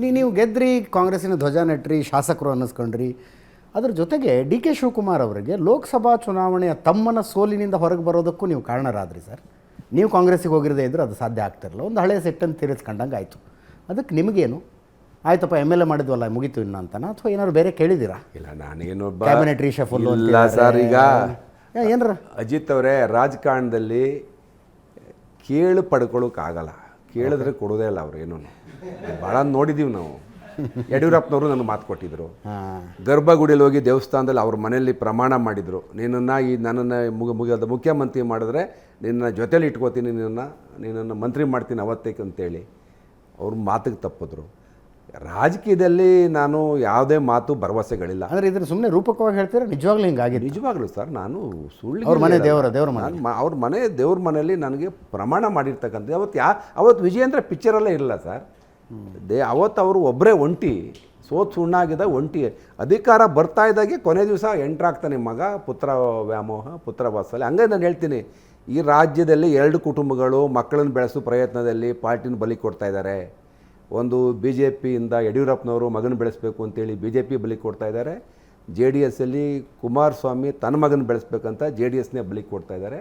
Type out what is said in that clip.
ನೀವು ಗೆದ್ರಿ, ಕಾಂಗ್ರೆಸ್ಸಿನ ಧ್ವಜ ನೆಟ್ರಿ, ಶಾಸಕರು ಅನ್ನಿಸ್ಕೊಂಡ್ರಿ. ಅದ್ರ ಜೊತೆಗೆ ಡಿ ಕೆ ಶಿವಕುಮಾರ್ ಅವರಿಗೆ ಲೋಕಸಭಾ ಚುನಾವಣೆಯ ತಮ್ಮನ ಸೋಲಿನಿಂದ ಹೊರಗೆ ಬರೋದಕ್ಕೂ ನೀವು ಕಾರಣರಾದ್ರಿ ಸರ್. ನೀವು ಕಾಂಗ್ರೆಸ್ಸಿಗೆ ಹೋಗಿರದೇ ಇದ್ದರೆ ಅದು ಸಾಧ್ಯ ಆಗ್ತಿರಲ್ಲ. ಒಂದು ಹಳೆಯ ಸೆಟ್ಟನ್ನು ತೀರಿಸ್ಕೊಂಡಂಗೆ ಆಯಿತು. ಅದಕ್ಕೆ ನಿಮಗೇನು ಆಯ್ತಪ್ಪ, ಎಮ್ ಎಲ್ ಎ ಮಾಡಿದ್ವಲ್ಲ ಮುಗೀತು ಇನ್ನು ಅಂತನಾ, ಅಥವಾ ಏನಾದ್ರು ಬೇರೆ ಕೇಳಿದ್ದೀರಾ? ಇಲ್ಲ, ನಾನೇನೊಬ್ಬ ಕ್ಯಾಬಿನೆಟ್ ರೀಶಫಲ್ ಇಲ್ಲ ಸರ್. ಈಗ ಏನಾರ ಅಜಿತ್ ಅವರೇ, ರಾಜಕಾರಣದಲ್ಲಿ ಕೇಳು ಪಡ್ಕೊಳ್ಳೋಕ್ಕಾಗಲ್ಲ. ಕೇಳಿದ್ರೆ ಕೊಡೋದೇ ಇಲ್ಲ ಅವ್ರು ಏನೂ. ಭಾಳ ನೋಡಿದ್ದೀವಿ ನಾವು. ಯಡಿಯೂರಪ್ಪನವರು ನನಗೆ ಮಾತು ಕೊಟ್ಟಿದ್ದರು. ಗರ್ಭಗುಡಿಯಲ್ಲಿ ಹೋಗಿ ದೇವಸ್ಥಾನದಲ್ಲಿ ಅವ್ರ ಮನೆಯಲ್ಲಿ ಪ್ರಮಾಣ ಮಾಡಿದರು, ನಿನ್ನನ್ನು ನನ್ನನ್ನು ಮುಗಿದ ಮುಖ್ಯಮಂತ್ರಿ ಮಾಡಿದ್ರೆ ನಿನ್ನ ಜೊತೇಲಿ ಇಟ್ಕೋತೀನಿ, ನಿನ್ನನ್ನು ಮಂತ್ರಿ ಮಾಡ್ತೀನಿ ಅವತ್ತೇಕೆ ಅಂತೇಳಿ ಅವ್ರ ಮಾತಿಗೆ ತಪ್ಪಿದ್ರು. ರಾಜಕೀಯದಲ್ಲಿ ನಾನು ಯಾವುದೇ ಮಾತು ಭರವಸೆಗಳಿಲ್ಲ. ಅಂದರೆ ಇದನ್ನು ಸುಮ್ಮನೆ ರೂಪಕವಾಗಿ ಹೇಳ್ತೀರಾ? ನಿಜವಾಗ್ಲೂ ಹಿಂಗಾಗಿದೆ? ನಿಜವಾಗ್ಲೂ ಸರ್, ನಾನು ಸುಳ್ಳು ಅವ್ರ ಮನೆ ದೇವರ ಮನೆ, ಅವ್ರ ಮನೆ ದೇವ್ರ ಮನೆಯಲ್ಲಿ ನನಗೆ ಪ್ರಮಾಣ ಮಾಡಿರ್ತಕ್ಕಂಥ ಅವತ್ತು ವಿಜಯೇಂದ್ರ ಪಿಕ್ಚರಲ್ಲೇ ಇರಲ್ಲ ಸರ್. ಅವತ್ತು ಅವರು ಒಬ್ಬರೇ ಒಂಟಿ, ಸುಣ್ಣಾಗಿದ್ದ ಒಂಟಿ. ಅಧಿಕಾರ ಬರ್ತಾ ಇದ್ದಾಗೆ ಕೊನೆ ದಿವಸ ಎಂಟ್ರಾಗ್ತಾನೆ ಮಗ, ಪುತ್ರ ವ್ಯಾಮೋಹ, ಪುತ್ರ ವಾತ್ಸಲ್ಯ. ಹಂಗೆ ನಾನು ಹೇಳ್ತೀನಿ, ಈ ರಾಜ್ಯದಲ್ಲಿ 2 ಕುಟುಂಬಗಳು ಮಕ್ಕಳನ್ನು ಬೆಳೆಸೋ ಪ್ರಯತ್ನದಲ್ಲಿ ಪಾರ್ಟಿನ ಬಲಿ ಕೊಡ್ತಾ ಇದ್ದಾರೆ. ಒಂದು BJP ಇಂದ ಯಡಿಯೂರಪ್ಪನವರು ಮಗನ ಬೆಳೆಸಬೇಕು ಅಂತೇಳಿ BJP ಬಲಿ ಕೊಡ್ತಾ ಇದ್ದಾರೆ. JDS ಅಲ್ಲಿ ಕುಮಾರಸ್ವಾಮಿ ತನ್ನ ಮಗನ ಬೆಳೆಸ್ಬೇಕಂತ JDSನೇ ಬಲಿ ಕೊಡ್ತಾ ಇದ್ದಾರೆ.